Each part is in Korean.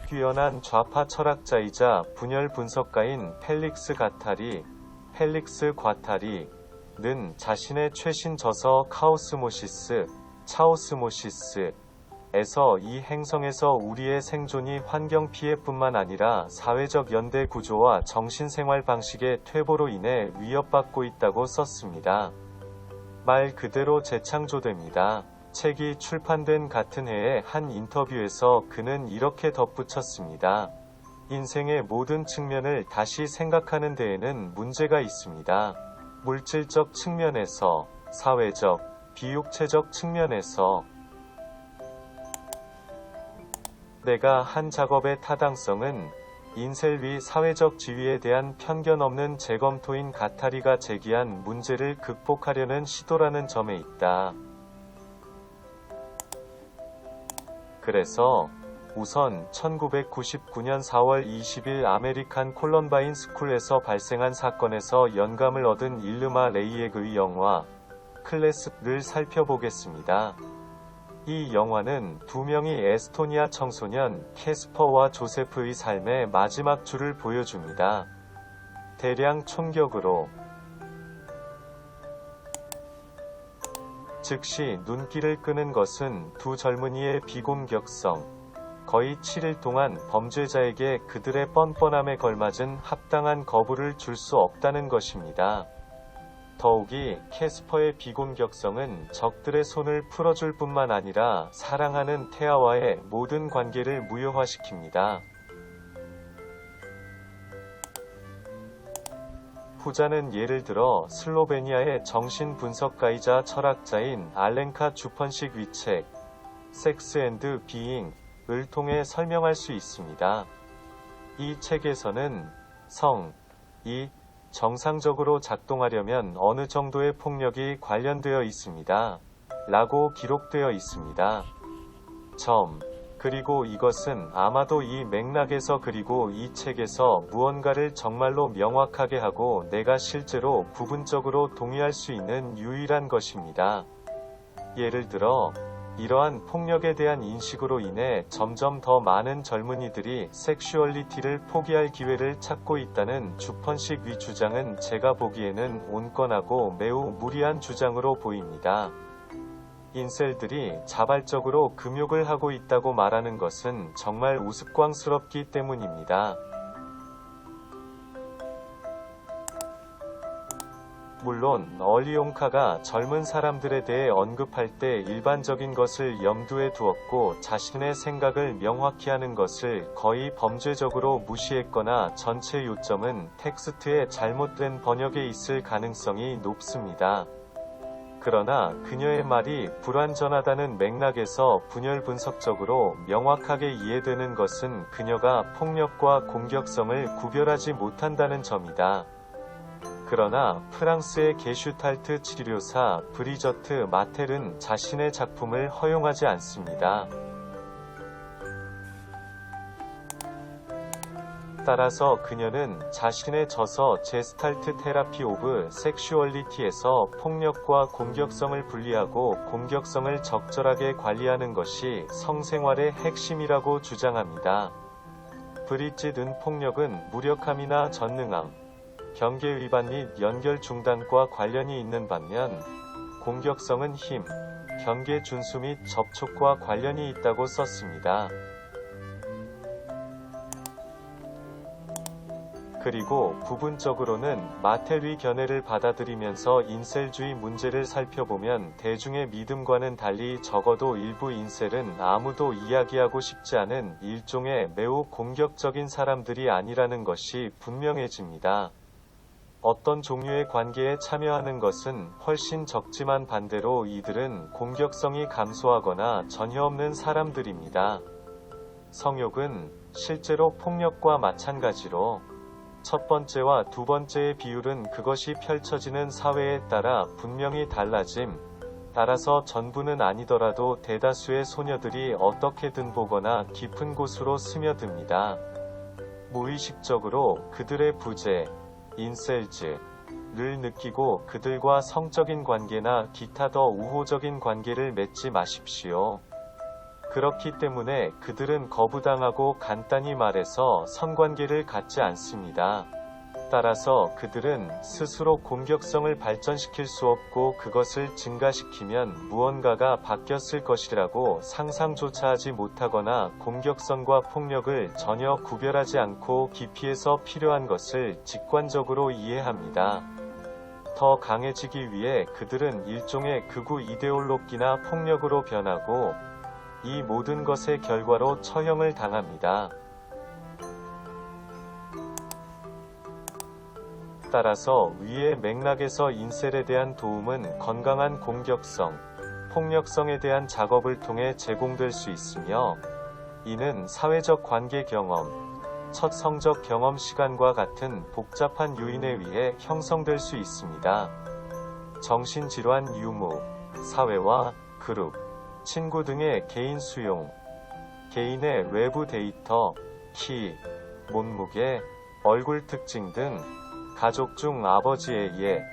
뛰어난 좌파 철학자이자 분열 분석가인 펠릭스 과타리는 자신의 최신 저서 차오스모시스에서 이 행성에서 우리의 생존이 환경 피해뿐만 아니라 사회적 연대 구조와 정신생활 방식의 퇴보로 인해 위협받고 있다고 썼습니다. 말 그대로 재창조됩니다. 책이 출판된 같은 해의 한 인터뷰에서 그는 이렇게 덧붙였습니다. 인생의 모든 측면을 다시 생각하는 데에는 문제가 있습니다. 물질적 측면에서, 사회적, 비육체적 측면에서. 내가 한 작업의 타당성은 인셀 위 사회적 지위에 대한 편견 없는 재검토인 가타리가 제기한 문제를 극복하려는 시도라는 점에 있다. 그래서 우선 1999년 4월 20일 아메리칸 콜럼바인 스쿨에서 발생한 사건에서 영감을 얻은 일르마 레이에그의 영화 클래스를 살펴보겠습니다. 이 영화는 두 명의 에스토니아 청소년 캐스퍼와 조세프의 삶의 마지막 줄을 보여줍니다. 대량 총격으로 즉시 눈길을 끄는 것은 두 젊은이의 비공격성, 거의 7일 동안 범죄자에게 그들의 뻔뻔함에 걸맞은 합당한 거부를 줄 수 없다는 것입니다. 더욱이 캐스퍼의 비공격성은 적들의 손을 풀어줄 뿐만 아니라 사랑하는 태아와의 모든 관계를 무효화시킵니다. 후자는 예를 들어 슬로베니아의 정신분석가이자 철학자인 알렌카 주펀식 위책 섹스 앤드 비잉을 통해 설명할 수 있습니다. 이 책에서는 성이 정상적으로 작동하려면 어느 정도의 폭력이 관련되어 있습니다. 라고 기록되어 있습니다. 그리고 이것은 아마도 이 맥락에서 그리고 이 책에서 무언가를 정말로 명확하게 하고 내가 실제로 부분적으로 동의할 수 있는 유일한 것입니다. 예를 들어 이러한 폭력에 대한 인식으로 인해 점점 더 많은 젊은이들이 섹슈얼리티를 포기할 기회를 찾고 있다는 주펀식 위 주장은 제가 보기에는 온건하고 매우 무리한 주장으로 보입니다. 인셀들이 자발적으로 금욕을 하고 있다고 말하는 것은 정말 우스꽝스럽기 때문입니다. 물론 얼리옹카가 젊은 사람들에 대해 언급할 때 일반적인 것을 염두에 두었고 자신의 생각을 명확히 하는 것을 거의 범죄적으로 무시했거나 전체 요점은 텍스트의 잘못된 번역에 있을 가능성이 높습니다. 그러나 그녀의 말이 불완전하다는 맥락에서 분열 분석적으로 명확하게 이해되는 것은 그녀가 폭력과 공격성을 구별하지 못한다는 점이다. 그러나 프랑스의 게슈탈트 치료사 브리저트 마텔은 자신의 작품을 허용하지 않습니다. 따라서 그녀는 자신의 저서 제스탈트 테라피 오브 섹슈얼리티에서 폭력과 공격성을 분리하고 공격성을 적절하게 관리하는 것이 성생활의 핵심이라고 주장합니다. 브릿짓은 폭력은 무력함이나 전능함, 경계 위반 및 연결 중단과 관련이 있는 반면 공격성은 힘, 경계 준수 및 접촉과 관련이 있다고 썼습니다. 그리고 부분적으로는 마텔의 견해를 받아들이면서 인셀주의 문제를 살펴보면 대중의 믿음과는 달리 적어도 일부 인셀은 아무도 이야기하고 싶지 않은 일종의 매우 공격적인 사람들이 아니라는 것이 분명해집니다. 어떤 종류의 관계에 참여하는 것은 훨씬 적지만 반대로 이들은 공격성이 감소하거나 전혀 없는 사람들입니다. 성욕은 실제로 폭력과 마찬가지로 첫 번째와 두 번째의 비율은 그것이 펼쳐지는 사회에 따라 분명히 달라짐. 따라서 전부는 아니더라도 대다수의 소녀들이 어떻게든 보거나 깊은 곳으로 스며듭니다. 무의식적으로 그들의 부재, 인셀즈를 느끼고 그들과 성적인 관계나 기타 더 우호적인 관계를 맺지 마십시오. 그렇기 때문에 그들은 거부당하고 간단히 말해서 성관계를 갖지 않습니다. 따라서 그들은 스스로 공격성을 발전시킬 수 없고 그것을 증가시키면 무언가가 바뀌었을 것이라고 상상조차 하지 못하거나 공격성과 폭력을 전혀 구별하지 않고 기피해서 필요한 것을 직관적으로 이해합니다. 더 강해지기 위해 그들은 일종의 극우 이데올로기나 폭력으로 변하고 이 모든 것의 결과로 처형을 당합니다. 따라서 위의 맥락에서 인셀에 대한 도움은 건강한 공격성, 폭력성에 대한 작업을 통해 제공될 수 있으며 이는 사회적 관계 경험, 첫 성적 경험 시간과 같은 복잡한 요인에 의해 형성될 수 있습니다. 정신질환 유무, 사회와 그룹, 친구 등의 개인 수용, 개인의 외부 데이터, 키, 몸무게, 얼굴 특징 등 가족 중 아버지의 예,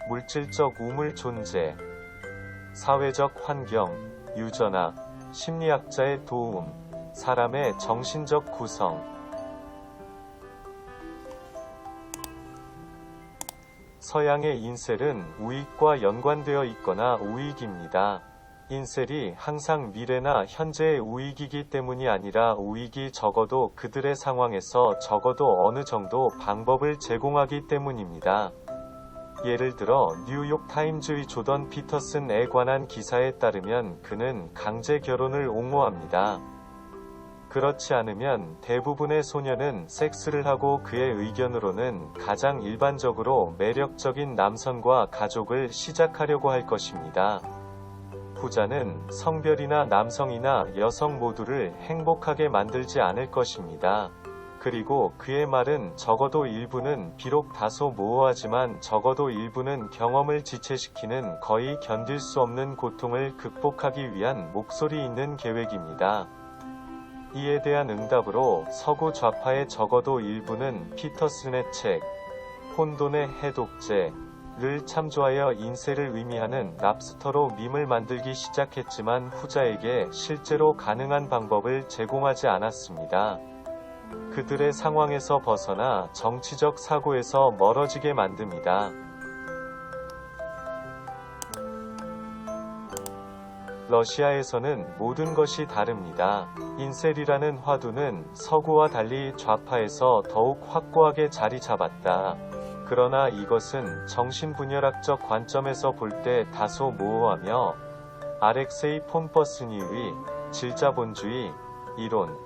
물질적 우물 존재, 사회적 환경, 유전학, 심리학자의 도움, 사람의 정신적 구성. 서양의 인셀은 우익과 연관되어 있거나 우익입니다. 인셀이 항상 미래나 현재의 우익이기 때문이 아니라 우익이 적어도 그들의 상황에서 적어도 어느 정도 방법을 제공하기 때문입니다. 예를 들어 뉴욕 타임즈의 조던 피터슨에 관한 기사에 따르면 그는 강제 결혼을 옹호합니다. 그렇지 않으면 대부분의 소녀는 섹스를 하고 그의 의견으로는 가장 일반적으로 매력적인 남성과 가족을 시작하려고 할 것입니다. 후자는 성별이나 남성이나 여성 모두를 행복하게 만들지 않을 것입니다. 그리고 그의 말은 적어도 일부는 비록 다소 모호하지만 적어도 일부는 경험을 지체시키는 거의 견딜 수 없는 고통을 극복하기 위한 목소리 있는 계획입니다. 이에 대한 응답으로 서구 좌파의 적어도 일부는 피터슨의 책, 혼돈의 해독제, 를 참조하여 인셀을 의미하는 랍스터로 밈을 만들기 시작했지만 후자에게 실제로 가능한 방법을 제공하지 않았습니다. 그들의 상황에서 벗어나 정치적 사고에서 멀어지게 만듭니다. 러시아에서는 모든 것이 다릅니다. 인셀이라는 화두는 서구와 달리 좌파에서 더욱 확고하게 자리 잡았다. 그러나 이것은 정신분열학적 관점에서 볼 때 다소 모호하며 아렉세이 폰퍼스니의 질자본주의 이론,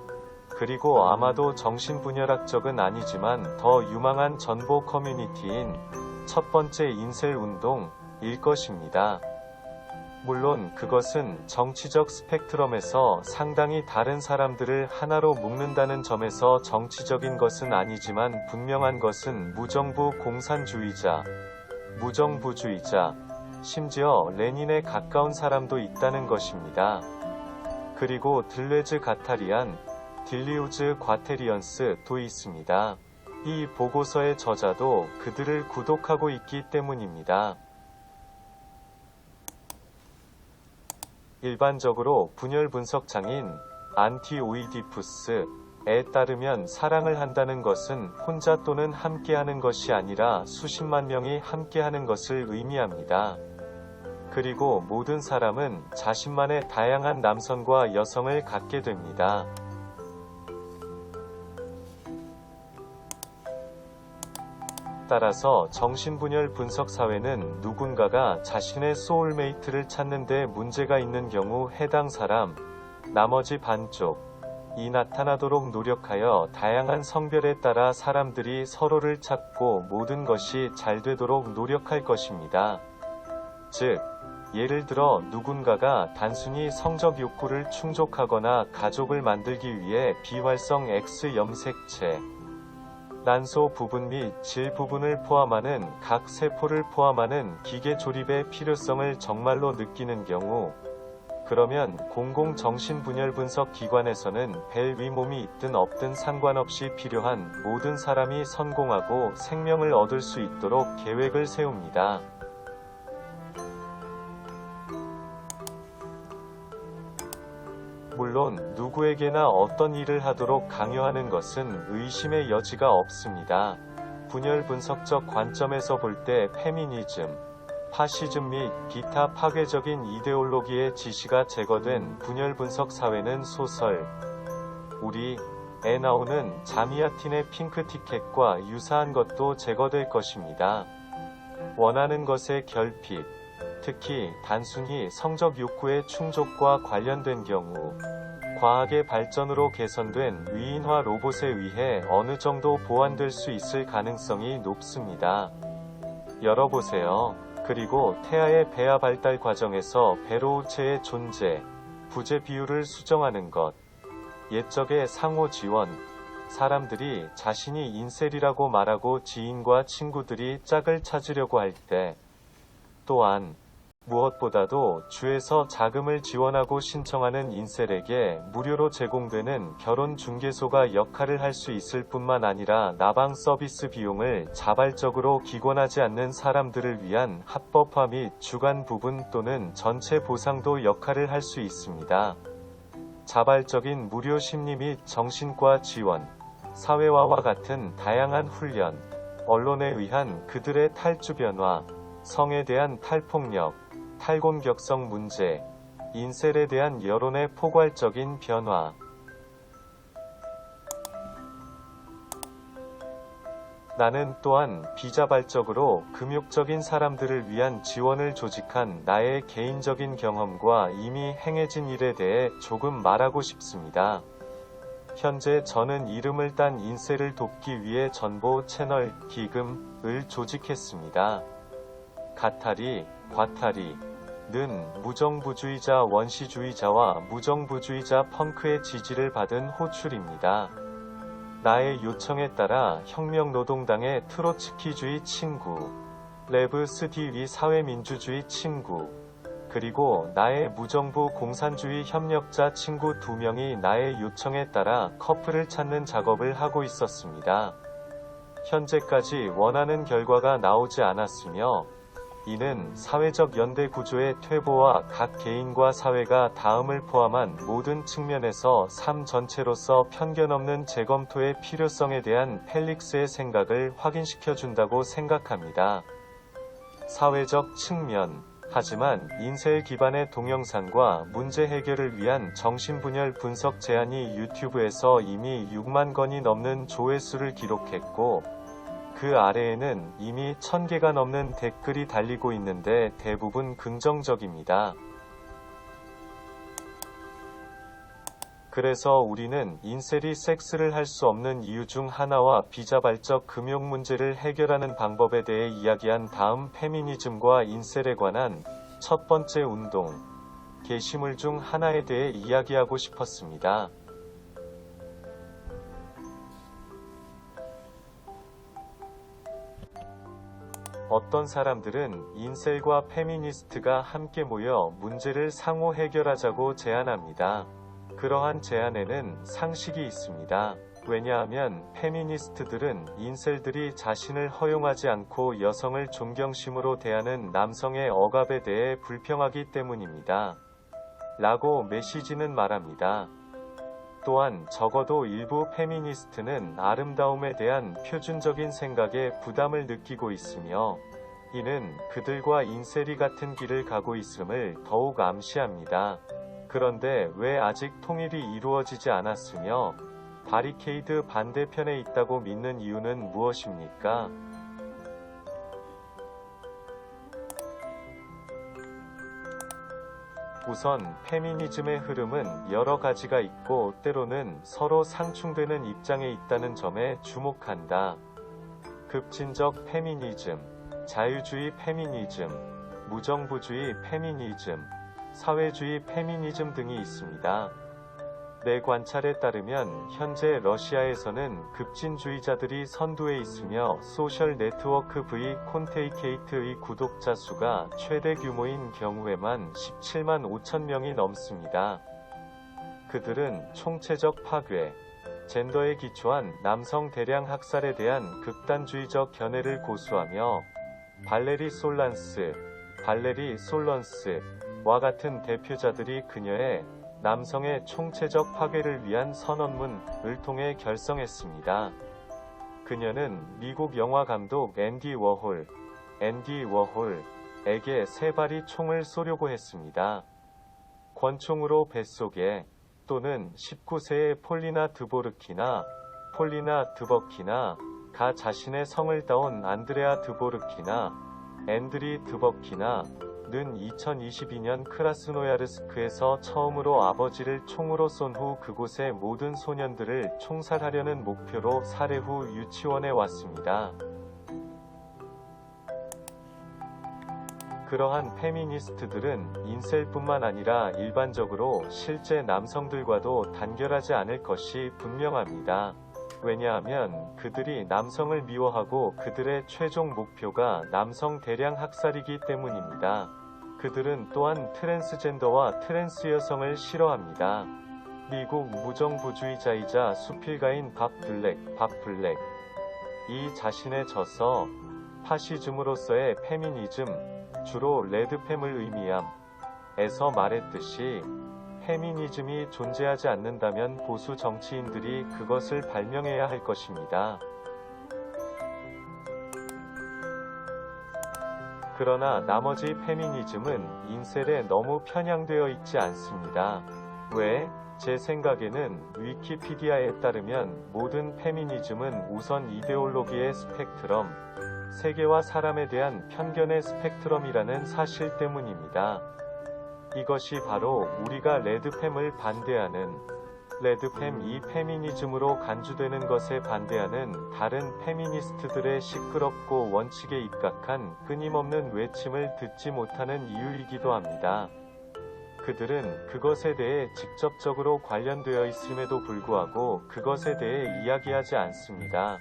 그리고 아마도 정신분열학적은 아니지만 더 유망한 전보 커뮤니티인 첫 번째 인셀 운동일 것입니다. 물론 그것은 정치적 스펙트럼에서 상당히 다른 사람들을 하나로 묶는다는 점에서 정치적인 것은 아니지만 분명한 것은 무정부 공산주의자, 무정부주의자, 심지어 레닌에 가까운 사람도 있다는 것입니다. 그리고 들레즈 가타리안, 딜리우즈 과테리언스도 있습니다. 이 보고서의 저자도 그들을 구독하고 있기 때문입니다. 일반적으로 분열 분석장인 안티오이디푸스에 따르면 사랑을 한다는 것은 혼자 또는 함께하는 것이 아니라 수십만 명이 함께하는 것을 의미합니다. 그리고 모든 사람은 자신만의 다양한 남성과 여성을 갖게 됩니다. 따라서 정신분열 분석 사회는 누군가가 자신의 소울메이트를 찾는 데 문제가 있는 경우 해당 사람, 나머지 반쪽이 나타나도록 노력하여 다양한 성별에 따라 사람들이 서로를 찾고 모든 것이 잘 되도록 노력할 것입니다. 즉, 예를 들어 누군가가 단순히 성적 욕구를 충족하거나 가족을 만들기 위해 비활성 X 염색체, 난소 부분 및 질 부분을 포함하는 각 세포를 포함하는 기계 조립의 필요성을 정말로 느끼는 경우, 그러면 공공정신분열분석 기관에서는 벨 위 몸이 있든 없든 상관없이 필요한 모든 사람이 성공하고 생명을 얻을 수 있도록 계획을 세웁니다. 물론 누구에게나 어떤 일을 하도록 강요하는 것은 의심의 여지가 없습니다. 분열 분석적 관점에서 볼 때 페미니즘, 파시즘 및 기타 파괴적인 이데올로기의 지시가 제거된 분열 분석 사회는 소설 우리에 나오는 자미아틴의 핑크 티켓과 유사한 것도 제거될 것입니다. 원하는 것의 결핍, 특히 단순히 성적 욕구의 충족과 관련된 경우, 과학의 발전으로 개선된 위인화 로봇에 의해 어느 정도 보완될 수 있을 가능성이 높습니다. 열어보세요. 그리고 태아의 배아 발달 과정에서 배로우체의 존재, 부재 비율을 수정하는 것, 옛적의 상호 지원, 사람들이 자신이 인셀이라고 말하고 지인과 친구들이 짝을 찾으려고 할 때, 또한 무엇보다도 주에서 자금을 지원하고 신청하는 인셀에게 무료로 제공되는 결혼 중개소가 역할을 할 수 있을 뿐만 아니라 나방 서비스 비용을 자발적으로 기권하지 않는 사람들을 위한 합법화 및 주간 부분 또는 전체 보상도 역할을 할 수 있습니다. 자발적인 무료 심리 및 정신과 지원, 사회화와 같은 다양한 훈련, 언론에 의한 그들의 탈주 변화, 성에 대한 탈폭력, 탈공격성 문제, 인셀에 대한 여론의 포괄적인 변화. 나는 또한 비자발적으로 금욕적인 사람들을 위한 지원을 조직한 나의 개인적인 경험과 이미 행해진 일에 대해 조금 말하고 싶습니다. 현재 저는 이름을 딴 인셀을 돕기 위해 전보 채널 기금을 조직했습니다. 가타리, 과타리 는 무정부주의자 원시주의자와 무정부주의자 펑크의 지지를 받은 호출입니다. 나의 요청에 따라 혁명노동당의 트로츠키주의 친구, 레브 스티위 사회민주주의 친구, 그리고 나의 무정부 공산주의 협력자 친구 2명이 나의 요청에 따라 커플을 찾는 작업을 하고 있었습니다. 현재까지 원하는 결과가 나오지 않았으며, 이는 사회적 연대 구조의 퇴보와 각 개인과 사회가 다음을 포함한 모든 측면에서 삶 전체로서 편견 없는 재검토의 필요성에 대한 펠릭스의 생각을 확인시켜준다고 생각합니다. 사회적 측면. 하지만 인셀 기반의 동영상과 문제 해결을 위한 정신분열 분석 제안이 유튜브에서 이미 6만 건이 넘는 조회수를 기록했고, 그 아래에는 이미 1000개가 넘는 댓글이 달리고 있는데 대부분 긍정적입니다. 그래서 우리는 인셀이 섹스를 할 수 없는 이유 중 하나와 비자발적 금욕 문제를 해결하는 방법에 대해 이야기한 다음 페미니즘과 인셀에 관한 첫 번째 운동, 게시물 중 하나에 대해 이야기하고 싶었습니다. 어떤 사람들은 인셀과 페미니스트가 함께 모여 문제를 상호 해결하자고 제안합니다. 그러한 제안에는 상식이 있습니다. 왜냐하면 페미니스트들은 인셀들이 자신을 허용하지 않고 여성을 존경심으로 대하는 남성의 억압에 대해 불평하기 때문입니다. 라고 메시지는 말합니다. 또한 적어도 일부 페미니스트는 아름다움에 대한 표준적인 생각에 부담을 느끼고 있으며, 이는 그들과 인셀이 같은 길을 가고 있음을 더욱 암시합니다. 그런데 왜 아직 통일이 이루어지지 않았으며 바리케이드 반대편에 있다고 믿는 이유는 무엇입니까? 우선 페미니즘의 흐름은 여러 가지가 있고 때로는 서로 상충되는 입장에 있다는 점에 주목한다. 급진적 페미니즘, 자유주의 페미니즘, 무정부주의 페미니즘, 사회주의 페미니즘 등이 있습니다. 내 관찰에 따르면 현재 러시아에서는 급진주의자들이 선두에 있으며 소셜 네트워크 V 콘테이케이트의 구독자 수가 최대 규모인 경우에만 17만 5천 명이 넘습니다. 그들은 총체적 파괴, 젠더에 기초한 남성 대량 학살에 대한 극단주의적 견해를 고수하며 발레리 솔런스와 같은 대표자들이 그녀의 남성의 총체적 파괴를 위한 선언문을 통해 결성했습니다. 그녀는 미국 영화 감독 앤디 워홀에게 3발의 총을 쏘려고 했습니다. 권총으로 뱃속에, 또는 19세의 폴리나 드버키나가 자신의 성을 따온 안드레아 앤드리 드버키나는 2022년 크라스노야르스크에서 처음으로 아버지를 총으로 쏜 후 그곳의 모든 소년들을 총살하려는 목표로 살해 후 유치원에 왔습니다. 그러한 페미니스트들은 인셀뿐만 아니라 일반적으로 실제 남성들과도 단결하지 않을 것이 분명합니다. 왜냐하면 그들이 남성을 미워하고 그들의 최종 목표가 남성 대량 학살이기 때문입니다. 그들은 또한 트랜스젠더와 트랜스 여성을 싫어합니다. 미국 무정부주의자이자 수필가인 밥 블랙이 자신의 저서 파시즘으로서의 페미니즘, 주로 레드팸을 의미함에서 말했듯이 페미니즘이 존재하지 않는다면 보수 정치인들이 그것을 발명해야 할 것입니다. 그러나 나머지 페미니즘은 인셀에 너무 편향되어 있지 않습니다. 왜? 제 생각에는 위키피디아에 따르면 모든 페미니즘은 우선 이데올로기의 스펙트럼, 세계와 사람에 대한 편견의 스펙트럼이라는 사실 때문입니다. 이것이 바로 우리가 레드팸을 반대하는, 레드팸이 페미니즘으로 간주되는 것에 반대하는 다른 페미니스트들의 시끄럽고 원칙에 입각한 끊임없는 외침을 듣지 못하는 이유이기도 합니다. 그들은 그것에 대해 직접적으로 관련되어 있음에도 불구하고 그것에 대해 이야기하지 않습니다.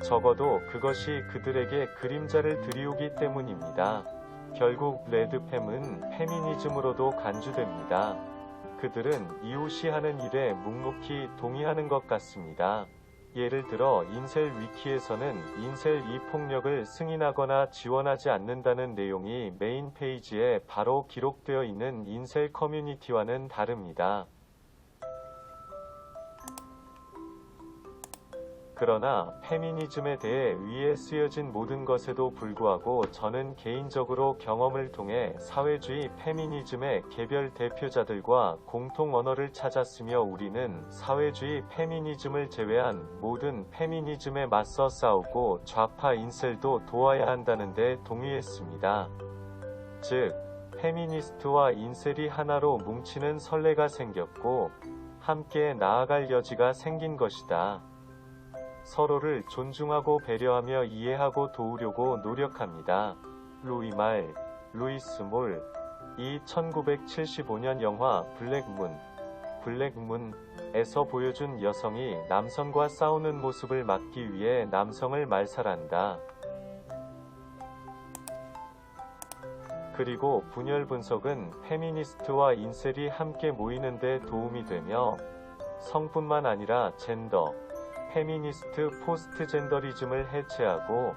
적어도 그것이 그들에게 그림자를 들이우기 때문입니다. 결국 레드팸은 페미니즘으로도 간주됩니다. 그들은 이웃이 하는 일에 묵묵히 동의하는 것 같습니다. 예를 들어 인셀 위키에서는 인셀 이 폭력을 승인하거나 지원하지 않는다는 내용이 메인 페이지에 바로 기록되어 있는 인셀 커뮤니티와는 다릅니다. 그러나 페미니즘에 대해 위에 쓰여진 모든 것에도 불구하고 저는 개인적으로 경험을 통해 사회주의 페미니즘의 개별 대표자들과 공통 언어를 찾았으며 우리는 사회주의 페미니즘을 제외한 모든 페미니즘에 맞서 싸우고 좌파 인셀도 도와야 한다는 데 동의했습니다. 즉, 페미니스트와 인셀이 하나로 뭉치는 선례가 생겼고 함께 나아갈 여지가 생긴 것이다. 서로를 존중하고 배려하며 이해하고 도우려고 노력합니다. 루이스 몰, 이 1975년 영화 블랙문에서 보여준 여성이 남성과 싸우는 모습을 막기 위해 남성을 말살한다. 그리고 분열 분석은 페미니스트와 인셀이 함께 모이는 데 도움이 되며 성뿐만 아니라 젠더, 페미니스트 포스트젠더리즘을 해체하고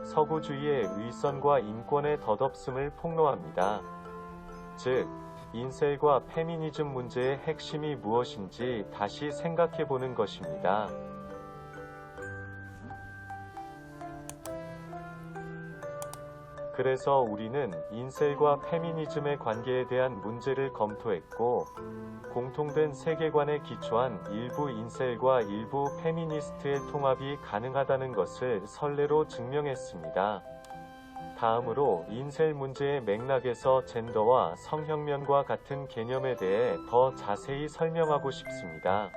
서구주의의 위선과 인권의 덧없음을 폭로합니다. 즉, 인셀과 페미니즘 문제의 핵심이 무엇인지 다시 생각해보는 것입니다. 그래서 우리는 인셀과 페미니즘의 관계에 대한 문제를 검토했고, 공통된 세계관에 기초한 일부 인셀과 일부 페미니스트의 통합이 가능하다는 것을 선례로 증명했습니다. 다음으로 인셀 문제의 맥락에서 젠더와 성혁명과 같은 개념에 대해 더 자세히 설명하고 싶습니다.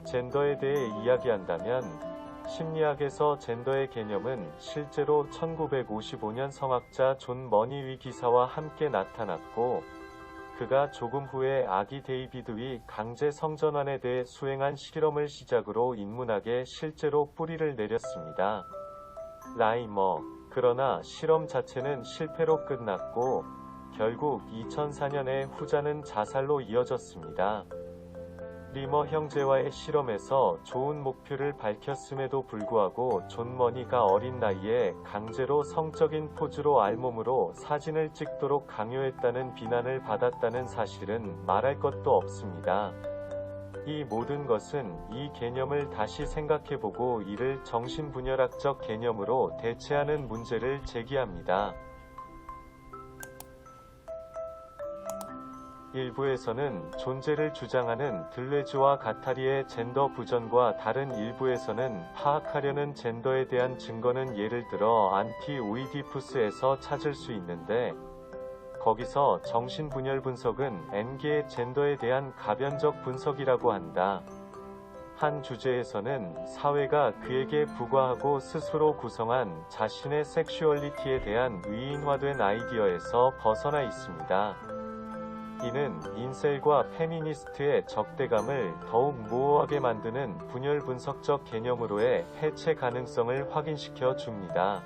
젠더에 대해 이야기한다면 심리학에서 젠더의 개념은 실제로 1955년 성학자 존 머니위 기사와 함께 나타났고, 그가 조금 후에 아기 데이비드의 강제 성전환에 대해 수행한 실험을 시작으로 인문학에 실제로 뿌리를 내렸습니다. 그러나 실험 자체는 실패로 끝났고 결국 2004년에 후자는 자살로 이어졌습니다. 리머 형제와의 실험에서 좋은 목표를 밝혔음에도 불구하고 존 머니가 어린 나이에 강제로 성적인 포즈로 알몸으로 사진을 찍도록 강요했다는 비난을 받았다는 사실은 말할 것도 없습니다. 이 모든 것은 이 개념을 다시 생각해보고 이를 정신분열학적 개념으로 대체하는 문제를 제기합니다. 일부에서는 존재를 주장하는 들레즈와 가타리의 젠더 부전과 다른 일부에서는 파악하려는 젠더에 대한 증거는 예를 들어 안티-오이디푸스에서 찾을 수 있는데, 거기서 정신분열 분석은 N개의 젠더에 대한 가변적 분석이라고 한다. 한 주제에서는 사회가 그에게 부과하고 스스로 구성한 자신의 섹슈얼리티에 대한 의인화된 아이디어에서 벗어나 있습니다. 이는 인셀과 페미니스트의 적대감을 더욱 모호하게 만드는 분열 분석적 개념으로의 해체 가능성을 확인시켜 줍니다.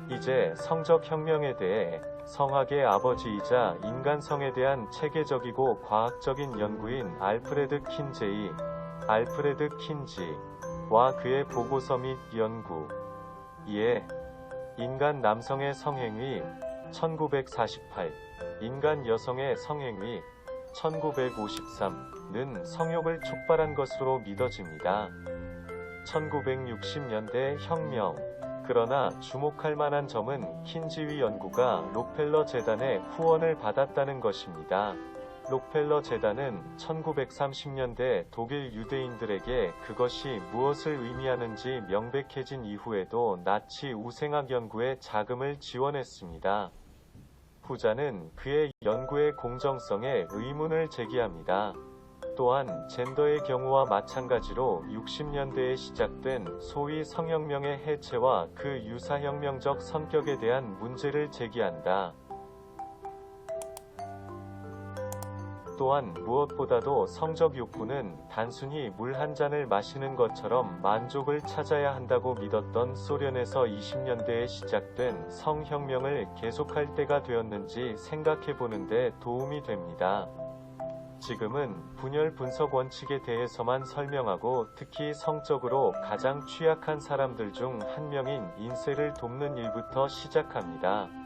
이제 성적 혁명에 대해 성학의 아버지이자 인간성에 대한 체계적이고 과학적인 연구인 알프레드 킨지와 그의 보고서 및 연구 2에 인간 남성의 성행위 1948, 인간 여성의 성행위 1953는 성욕을 촉발한 것으로 믿어집니다. 1960년대 혁명. 그러나 주목할 만한 점은 킨지의 연구가 록펠러 재단의 후원을 받았다는 것입니다. 록펠러 재단은 1930년대 독일 유대인들에게 그것이 무엇을 의미하는지 명백해진 이후에도 나치 우생학 연구에 자금을 지원했습니다. 후자는 그의 연구의 공정성에 의문을 제기합니다. 또한 젠더의 경우와 마찬가지로 60년대에 시작된 소위 성혁명의 해체와 그 유사혁명적 성격에 대한 문제를 제기한다. 또한 무엇보다도 성적 욕구는 단순히 물 한 잔을 마시는 것처럼 만족을 찾아야 한다고 믿었던 소련에서 20년대에 시작된 성혁명을 계속할 때가 되었는지 생각해보는 데 도움이 됩니다. 지금은 분열 분석 원칙에 대해서만 설명하고 특히 성적으로 가장 취약한 사람들 중 한 명인 인셀을 돕는 일부터 시작합니다.